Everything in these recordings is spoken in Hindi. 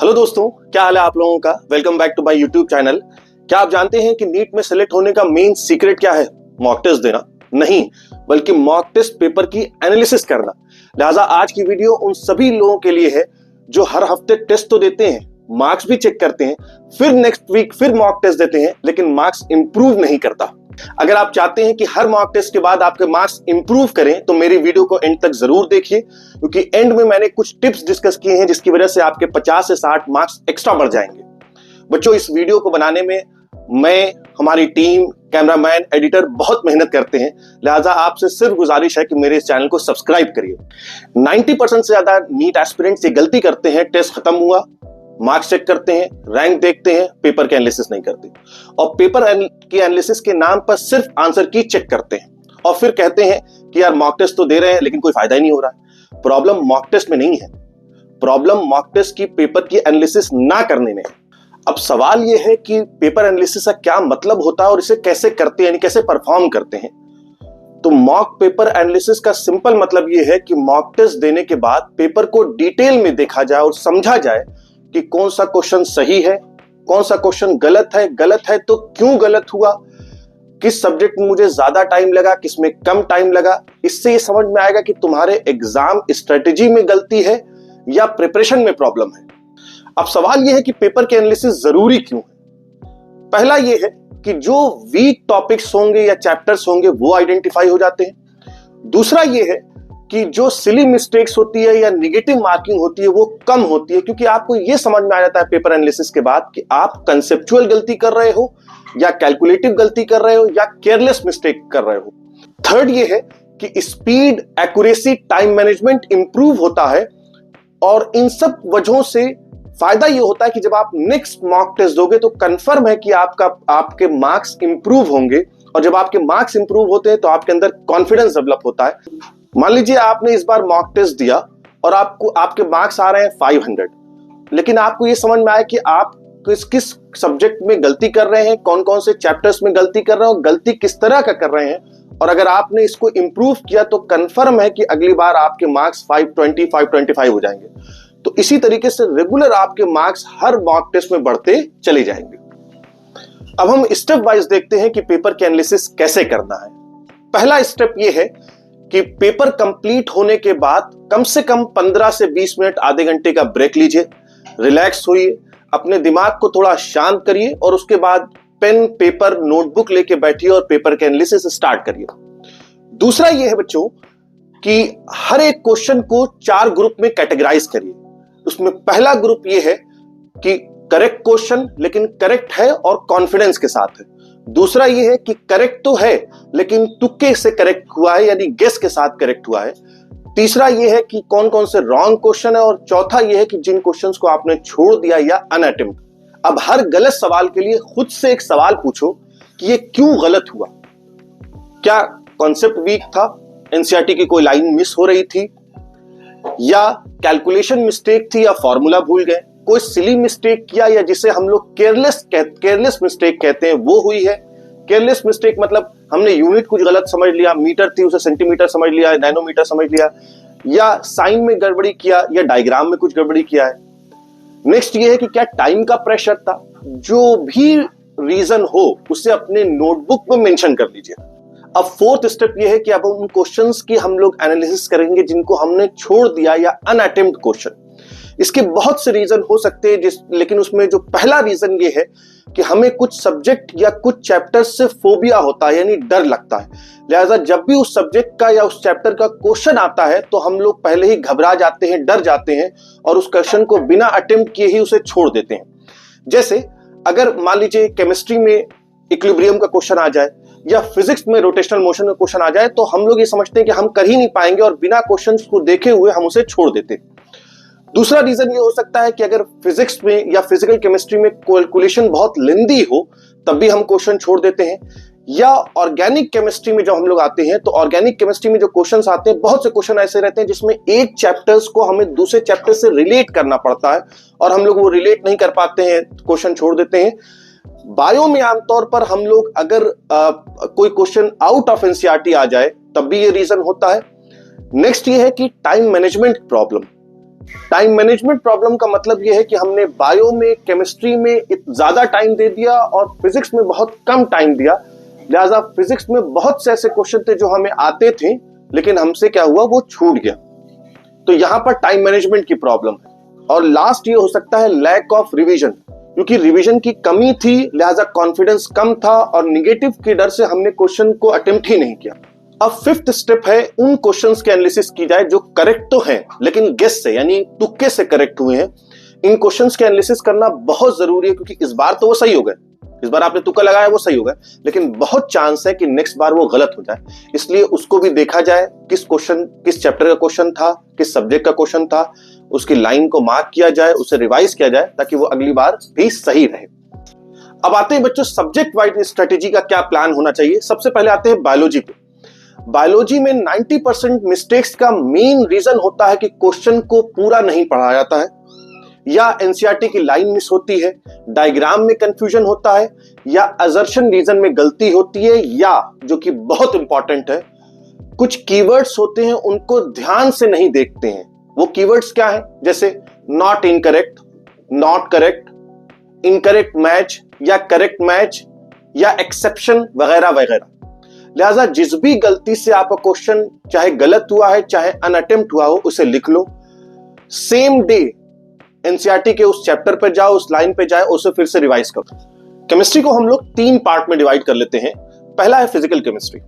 हेलो दोस्तों, क्या हाल है आप लोगों का। Welcome back to my YouTube channel. क्या आप जानते हैं कि नीट में सेलेक्ट होने का मेन सीक्रेट क्या है? मॉक टेस्ट देना नहीं, बल्कि मॉक टेस्ट पेपर की एनालिसिस करना। लिहाजा आज की वीडियो उन सभी लोगों के लिए है जो हर हफ्ते टेस्ट तो देते हैं, मार्क्स भी चेक करते हैं, फिर नेक्स्ट वीक फिर मॉक टेस्ट देते हैं, लेकिन मार्क्स इंप्रूव नहीं करता। अगर आप चाहते हैं कि हर मॉक टेस्ट के बाद आपके मार्क्स इंप्रूव करें तो मेरी वीडियो को एंड तक जरूर देखिए, क्योंकि एंड में मैंने कुछ टिप्स डिस्कस किए हैं जिसकी वजह से आपके 50 से 60 मार्क्स एक्स्ट्रा बढ़ जाएंगे। बच्चों, इस वीडियो को बनाने में मैं, हमारी टीम, कैमरामैन, एडिटर बहुत मेहनत करते हैं। लिहाजा आपसे सिर्फ गुजारिश है कि मेरे इस चैनल को सब्सक्राइब करिए। 90% से ज्यादा नीट एस्पिरेंट्स ये गलती करते हैं, टेस्ट खत्म हुआ, मार्क्स चेक करते हैं, रैंक देखते हैं, पेपर के एनालिसिस नहीं करते, और पेपर की एनालिसिस के नाम पर सिर्फ आंसर की चेक करते हैं और फिर कहते हैं कि यार मॉक टेस्ट तो दे रहे हैं लेकिन कोई फायदा ही नहीं हो रहा है। प्रॉब्लम मॉक टेस्ट में नहीं है, प्रॉब्लम मॉक टेस्ट की पेपर की एनालिसिस ना करने में है। अब सवाल यह है कि पेपर एनालिसिस का क्या मतलब होता है और इसे कैसे करते हैं, यानी कैसे परफॉर्म करते हैं। तो मॉक पेपर एनालिसिस का सिंपल मतलब यह है कि मॉक टेस्ट देने के बाद पेपर को डिटेल में देखा जाए और समझा जाए कि कौन सा क्वेश्चन सही है, कौन सा क्वेश्चन गलत है तो क्यों गलत हुआ, किस सब्जेक्ट में मुझे ज्यादा टाइम लगा, किसमें कम टाइम लगा। इससे ये समझ में आएगा कि तुम्हारे एग्जाम स्ट्रेटेजी में गलती है या प्रिपरेशन में प्रॉब्लम है। अब सवाल यह है कि पेपर के एनालिसिस जरूरी क्यों है। पहला यह है कि जो वीक टॉपिक्स होंगे या चैप्टर्स होंगे वो आइडेंटिफाई हो जाते हैं। दूसरा यह है कि जो सिली मिस्टेक्स होती है या नेगेटिव मार्किंग होती है वो कम होती है, क्योंकि आपको यह समझ में आ जाता है पेपर एनालिसिस के बाद कि आप कंसेप्चुअल गलती कर रहे हो या कैलकुलेटिव गलती कर रहे हो या केयरलेस मिस्टेक कर रहे हो। थर्ड ये है कि speed, accuracy, time management improve होता है, और इन सब वजहों से फायदा ये होता है कि जब आप नेक्स्ट मॉक टेस्ट दोगे तो कंफर्म है कि आपके मार्क्स इंप्रूव होंगे, और जब आपके मार्क्स इंप्रूव होते हैं तो आपके अंदर कॉन्फिडेंस डेवलप होता है। मान लीजिए आपने इस बार मॉक टेस्ट दिया और आपके मार्क्स आ रहे हैं 500, लेकिन आपको ये समझ में आया कि आप किस सब्जेक्ट में गलती कर रहे हैं, कौन कौन से चैप्टर्स में गलती कर रहे हैं और गलती किस तरह का कर रहे हैं, और अगर आपने इसको इंप्रूव किया तो कंफर्म है कि अगली बार आपके मार्क्स 520, 525 हो जाएंगे। तो इसी तरीके से रेगुलर आपके मार्क्स हर मॉक टेस्ट में बढ़ते चले जाएंगे। अब हम स्टेप वाइज देखते हैं कि पेपर के एनालिसिस कैसे करना है। पहला स्टेप यह है कि पेपर कंप्लीट होने के बाद कम से कम 15 से 20 मिनट, आधे घंटे का ब्रेक लीजिए, रिलैक्स होइए, अपने दिमाग को थोड़ा शांत करिए और उसके बाद पेन, पेपर, नोटबुक लेके बैठिए और पेपर के एनालिसिस स्टार्ट करिए। दूसरा यह है बच्चों कि हर एक क्वेश्चन को 4 ग्रुप में कैटेगराइज करिए। उसमें पहला ग्रुप यह है कि करेक्ट क्वेश्चन, लेकिन करेक्ट है और कॉन्फिडेंस के साथ है। दूसरा यह है कि करेक्ट तो है लेकिन तुक्के से करेक्ट हुआ है, यानी गेस के साथ करेक्ट हुआ है। तीसरा यह है कि कौन कौन से रॉन्ग क्वेश्चन है, और चौथा यह है कि जिन क्वेश्चंस को आपने छोड़ दिया या अनअटेम्प्ट। अब हर गलत सवाल के लिए खुद से एक सवाल पूछो कि ये क्यों गलत हुआ। क्या कॉन्सेप्ट वीक था, एनसीईआरटी की कोई लाइन मिस हो रही थी, या कैलकुलेशन मिस्टेक थी, या फॉर्मूला भूल गए, कोई सिली मिस्टेक किया, या जिसे हम लोग केयरलेस मिस्टेक कहते हैं वो हुई है। केयरलेस मिस्टेक मतलब हमने यूनिट कुछ गलत समझ लिया, मीटर थी उसे सेंटीमीटर समझ लिया, नैनोमीटर समझ लिया, या साइन में गड़बड़ी किया, या डायग्राम में कुछ गड़बड़ी किया है। नेक्स्ट ये है कि क्या टाइम का प्रेशर था। जो भी रीजन हो उसे अपने नोटबुक में मेंशन कर लीजिए। अब फोर्थ स्टेप ये है कि अब उन क्वेश्चंस की हम लोग एनालिसिस करेंगे जिनको हमने छोड़ दिया या अनअटेम्प्ट क्वेश्चन। इसके बहुत से रीजन हो सकते हैं, लेकिन उसमें जो पहला रीजन ये है कि हमें कुछ सब्जेक्ट या कुछ चैप्टर से फोबिया होता है, यानी डर लगता है। लिहाजा जब भी उस सब्जेक्ट का या उस चैप्टर का क्वेश्चन आता है तो हम लोग पहले ही घबरा जाते हैं, डर जाते हैं, और उस क्वेश्चन को बिना अटेम्प्ट किए ही उसे छोड़ देते हैं। जैसे अगर मान लीजिए केमिस्ट्री में इक्विलिब्रियम का क्वेश्चन आ जाए या फिजिक्स में रोटेशनल मोशन का क्वेश्चन आ जाए तो हम लोग ये समझते हैं कि हम कर ही नहीं पाएंगे और बिना क्वेश्चन को देखे हुए हम उसे छोड़ देते हैं। दूसरा रीजन ये हो सकता है कि अगर फिजिक्स में या फिजिकल केमिस्ट्री में कैलकुलेशन बहुत लेंदी हो तब भी हम क्वेश्चन छोड़ देते हैं, या ऑर्गेनिक केमिस्ट्री में जब हम लोग आते हैं तो ऑर्गेनिक केमिस्ट्री में जो क्वेश्चंस आते हैं, बहुत से क्वेश्चन ऐसे रहते हैं जिसमें एक चैप्टर्स को हमें दूसरे चैप्टर से रिलेट करना पड़ता है और हम लोग वो रिलेट नहीं कर पाते हैं, क्वेश्चन छोड़ देते हैं। बायो में आमतौर पर हम लोग अगर कोई क्वेश्चन आउट ऑफ एनसीईआरटी आ जाए तब भी ये रीजन होता है। नेक्स्ट ये है कि time management problem. Time management problem का मतलब यह है कि हमने बायो में, केमिस्ट्री में ज्यादा टाइम दे दिया और फिजिक्स में बहुत कम टाइम दिया। लिहाजा फिजिक्स में बहुत से ऐसे क्वेश्चन थे जो हमें आते थे, लेकिन हमसे क्या हुआ, वो छूट गया। तो यहां पर टाइम मैनेजमेंट की प्रॉब्लम है। और लास्ट ये हो सकता है लैक ऑफ रिवीजन, क्योंकि रिवीजन की कमी थी, लिहाजा कॉन्फिडेंस कम था और निगेटिव के डर से हमने क्वेश्चन को अटेम्प्ट ही नहीं किया। अब फिफ्थ स्टेप है उन क्वेश्चंस के एनालिसिस की जाए जो करेक्ट तो हैं लेकिन गेस से यानी तुक्के से करेक्ट हुए हैं। इन क्वेश्चंस के एनालिसिस करना बहुत जरूरी है, क्योंकि इस बार तो वो सही हो गए, इस बार आपने तुक्का लगाया वो सही हो गया, लेकिन बहुत चांस है कि नेक्स्ट बार वो गलत हो जाए। इसलिए उसको भी देखा जाए, किस चैप्टर का क्वेश्चन था, किस सब्जेक्ट का क्वेश्चन था, उसकी लाइन को मार्क किया जाए, उसे रिवाइज किया जाए ताकि वो अगली बार भी सही रहे। अब आते हैं बच्चों सब्जेक्ट वाइज स्ट्रेटेजी का क्या प्लान होना चाहिए। सबसे पहले आते हैं बायोलॉजी पे। बायोलॉजी में 90% मिस्टेक्स का मेन रीजन होता है कि क्वेश्चन को पूरा नहीं पढ़ा जाता है, या एनसीईआरटी की लाइन मिस होती है, डायग्राम में कंफ्यूजन होता है, या असर्शन रीजन में गलती होती है, या जो कि बहुत इंपॉर्टेंट है, कुछ कीवर्ड्स होते हैं उनको ध्यान से नहीं देखते हैं। वो कीवर्ड्स क्या है, जैसे not incorrect, not correct, incorrect match या करेक्ट मैच या एक्सेप्शन वगैरह वगैरह। लिहाजा जिस भी गलती से आपका क्वेश्चन चाहे गलत हुआ है चाहे अनअटेम्प्ट हुआ हो, उसे लिख लो। सेम डे एनसीईआरटी के उस चैप्टर पर जाओ, उस लाइन पे जाओ, उसे फिर से रिवाइज करो। केमिस्ट्री को हम लोग 3 पार्ट में डिवाइड कर लेते हैं। पहला है फिजिकल केमिस्ट्री।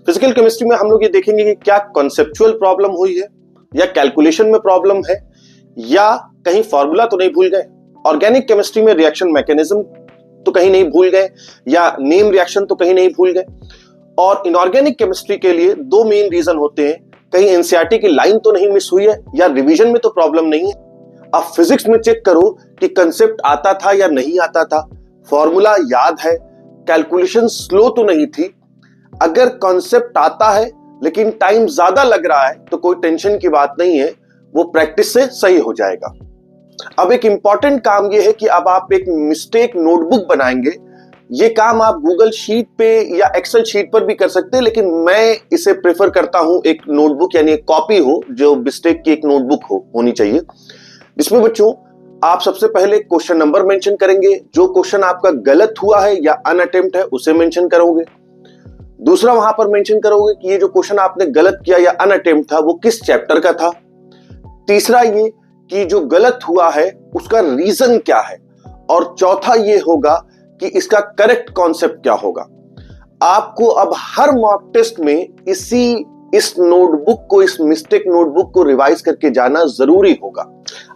फिजिकल केमिस्ट्री में हम लोग ये देखेंगे कि क्या कॉन्सेप्चुअल प्रॉब्लम हुई है, या कैलकुलेशन में प्रॉब्लम है, या कहीं फॉर्मूला तो नहीं भूल गए। ऑर्गेनिक केमिस्ट्री में रिएक्शन मैकेनिज्म तो कहीं नहीं भूल गए, या नेम रिएक्शन तो कहीं नहीं भूल गए। और इनऑर्गेनिक केमिस्ट्री के लिए 2 मेन रीजन होते हैं, कहीं एनसीईआरटी की लाइन तो नहीं मिस हुई है, या रिवीजन में तो प्रॉब्लम नहीं है। आप फिजिक्स में चेक करो कि कंसेप्ट आता था या नहीं आता था, फॉर्मूला याद है, कैलकुलेशन स्लो तो नहीं थी। अगर कॉन्सेप्ट आता है लेकिन टाइम ज्यादा लग रहा है तो कोई टेंशन की बात नहीं है, वो प्रैक्टिस से सही हो जाएगा। अब एक इंपॉर्टेंट काम ये है कि अब आप एक मिस्टेक नोटबुक बनाएंगे। ये काम आप गूगल शीट पे या एक्सेल शीट पर भी कर सकते हैं, लेकिन मैं इसे प्रेफर करता हूं एक नोटबुक यानी एक कॉपी हो, जो मिस्टेक की एक नोटबुक होनी चाहिए। इसमें बच्चों आप सबसे पहले क्वेश्चन नंबर मेंशन करेंगे, जो क्वेश्चन आपका गलत हुआ है या अनअटेम्प्ट है उसे मेंशन करोगे। दूसरा वहां पर मेंशन करोगे कि ये जो क्वेश्चन आपने गलत किया या अनअटेम्प्ट था वो किस चैप्टर का था। तीसरा ये कि जो गलत हुआ है उसका रीजन क्या है, और चौथा ये होगा कि इसका करेक्ट कॉन्सेप्ट क्या होगा। आपको अब हर मॉक टेस्ट में इस नोटबुक को, इस मिस्टेक नोटबुक को रिवाइज करके जाना जरूरी होगा।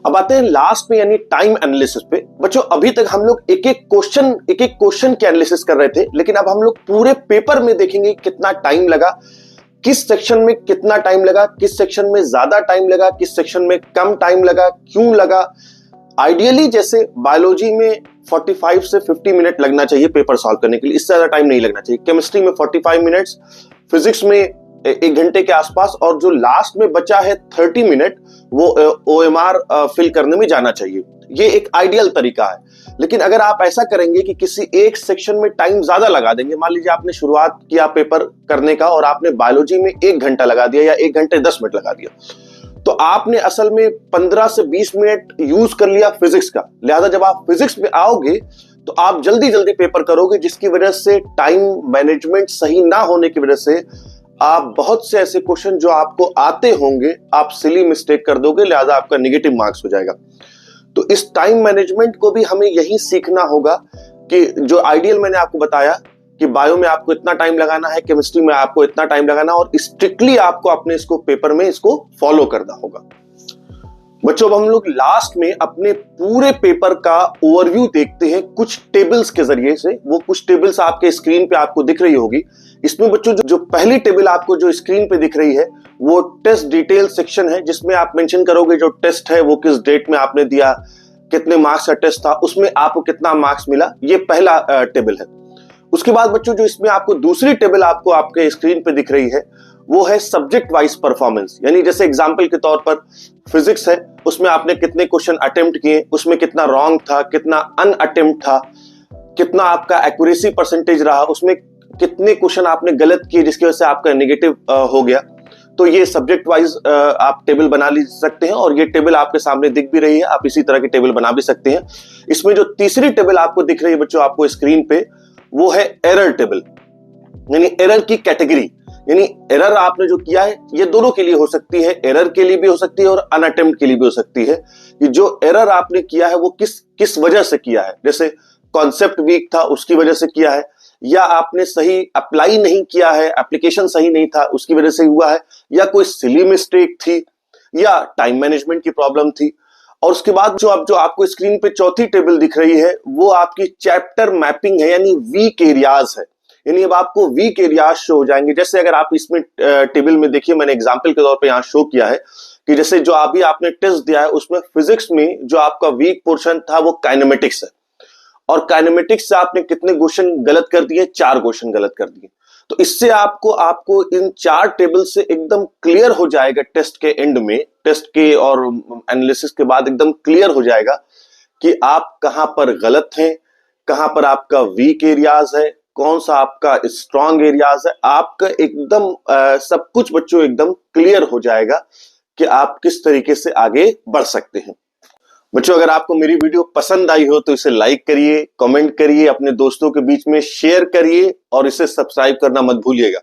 अब आते हैं लास्ट में यानी टाइम एनालिसिस पे। बच्चों अभी तक हम लोग एक एक क्वेश्चन के एनालिसिस कर रहे थे, लेकिन अब हम लोग पूरे पेपर में देखेंगे कितना टाइम लगा, किस सेक्शन में कितना टाइम लगा, किस सेक्शन में ज्यादा टाइम लगा, किस सेक्शन में कम टाइम लगा, क्यों लगा। आइडियली जैसे बायोलॉजी में 45 से 50 मिनट लगना चाहिए पेपर सॉल्व करने के लिए, इससे ज्यादा टाइम नहीं लगना चाहिए। केमिस्ट्री में 45 मिनट्स, फिजिक्स में 1 घंटे के आसपास, और जो लास्ट में बचा है 30 मिनट वो ओएमआर फिल करने में जाना चाहिए। ये एक आइडियल तरीका है। लेकिन अगर आप ऐसा करेंगे कि किसी एक सेक्शन में टाइम ज्यादा लगा देंगे, मान लीजिए आपने शुरुआत किया पेपर करने का और आपने बायोलॉजी में 1 घंटा लगा दिया या 1 घंटे 10 मिनट लगा दिया, तो आपने असल में 15 से 20 मिनट यूज कर लिया फिजिक्स का। लिहाजा जब आप फिजिक्स में आओगे तो आप जल्दी जल्दी पेपर करोगे, जिसकी वजह से टाइम मैनेजमेंट सही ना होने की वजह से आप बहुत से ऐसे क्वेश्चन जो आपको आते होंगे आप सिली मिस्टेक कर दोगे, लिहाजा आपका नेगेटिव मार्क्स हो जाएगा। तो इस टाइम मैनेजमेंट को भी हमें यही सीखना होगा कि जो आइडियल मैंने आपको बताया कि बायो में आपको इतना टाइम लगाना है, केमिस्ट्री में आपको इतना टाइम लगाना, और स्ट्रिक्टली आपको अपने इसको पेपर में इसको फॉलो करना होगा। बच्चों अब हम लोग लास्ट में अपने पूरे पेपर का ओवरव्यू देखते हैं कुछ टेबल्स के जरिए से। वो कुछ टेबल्स आपके स्क्रीन पे आपको दिख रही होगी। इसमें बच्चों जो पहली टेबल आपको जो स्क्रीन पे दिख रही है वो टेस्ट डिटेल सेक्शन है, जिसमें आप मेंशन करोगे जो टेस्ट है वो किस डेट में आपने दिया, कितने मार्क्स का टेस्ट था, उसमें आपको कितना मार्क्स मिला। ये पहला टेबल है। उसके बाद बच्चों जो इसमें आपको दूसरी टेबल आपको आपके स्क्रीन पे दिख रही है वो है सब्जेक्ट वाइज परफॉर्मेंस। यानी जैसे एग्जांपल के तौर पर फिजिक्स है, उसमें आपने कितने क्वेश्चन अटेम्प्ट किए, उसमें कितना रॉन्ग था, कितना अनअटेम्प्ट था, कितना आपका एक्यूरेसी परसेंटेज रहा, उसमें कितने क्वेश्चन आपने गलत किए जिसकी वजह से आपका नेगेटिव हो गया। तो ये सब्जेक्ट वाइज आप टेबल बना ली सकते हैं और ये टेबल आपके सामने दिख भी रही है, आप इसी तरह की टेबल बना भी सकते हैं। इसमें जो तीसरी टेबल आपको दिख रही है बच्चों आपको स्क्रीन पे, वो है एरर टेबल, यानी एरर की कैटेगरी। यानी एरर आपने जो किया है ये दोनों के लिए हो सकती है, एरर के लिए भी हो सकती है और अनअटेम्प्ट के लिए भी हो सकती है कि जो एरर आपने किया है वो किस वजह से किया है। जैसे कॉन्सेप्ट वीक था उसकी वजह से किया है, या आपने सही अप्लाई नहीं किया है, एप्लीकेशन सही नहीं था उसकी वजह से हुआ है, या कोई सिली मिस्टेक थी, या टाइम मैनेजमेंट की प्रॉब्लम थी। और उसके बाद जो आपको स्क्रीन पे चौथी टेबल दिख रही है वो आपकी चैप्टर मैपिंग है, यानी वीक एरियाज है। यानी अब आपको वीक एरियाज शो हो जाएंगे। जैसे अगर आप इसमें टेबल में देखिए, मैंने एग्जांपल के तौर पे यहां शो किया है कि जैसे जो अभी आपने टेस्ट दिया है उसमें फिजिक्स में जो आपका वीक पोर्शन था वो काइनेमेटिक्स है, और काइनेमेटिक्स से आपने कितने क्वेश्चन गलत कर दिए? 4 क्वेश्चन गलत कर दिए। तो इससे आपको इन 4 टेबल से एकदम क्लियर हो जाएगा टेस्ट के एंड में, टेस्ट के और एनालिसिस के बाद एकदम क्लियर हो जाएगा कि आप कहां पर गलत हैं, कहां पर आपका वीक एरियाज है, कौन सा आपका स्ट्रॉन्ग एरियाज है। आपका एकदम सब कुछ बच्चों एकदम क्लियर हो जाएगा कि आप किस तरीके से आगे बढ़ सकते हैं। बच्चों अगर आपको मेरी वीडियो पसंद आई हो तो इसे लाइक करिए, कमेंट करिए, अपने दोस्तों के बीच में शेयर करिए और इसे सब्सक्राइब करना मत भूलिएगा।